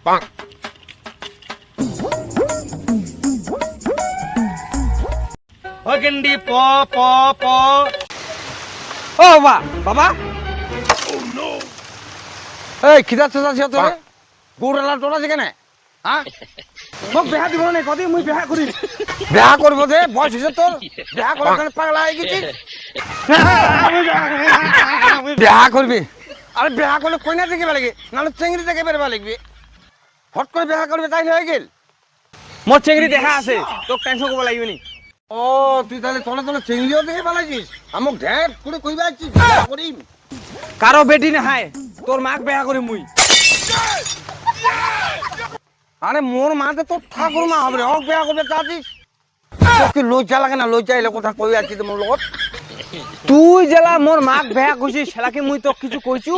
ও গেন্ডি প প প ও বাবা এই খিদা চোদা ছিল তোরে গৌরালা টোলা যেখানে হ্যাঁ মোক বেহা দিব না কদি মুই বেহা করি বেহা করবো যে বয়স হয়েছে তোর বেহা করার জন্য পাগলা হয়ে গেছিস বেহা করবি আরে বেহা করলে কইনা দেখে লাগবে নাহলে চেংড়ি দেখে বেরবা লাগবে হট করে বেহা করবে তাই হয়ে গেল মোর চেংড়ি দেখা আছে তোক টেনশন করব লাগবে নি ও তুই তাহলে তলে তলে চেংড়িও দেখে পালাইছিস আমক ঢের করে কইবা আছিস বেহা করিম কারো বেটি না হায় তোর মাক বেহা করি মুই আরে মোর মাতে তোর ঠাকুর মা হবে হক বেহা করবে চাচ্ছিস তোকে লজ্জা লাগে না লজ্জা এলে কথা কই আছিস তোমার লগত তুই জেলা মোর মাক বেহা কইছিস সেলাকে মুই তোক কিছু কইছু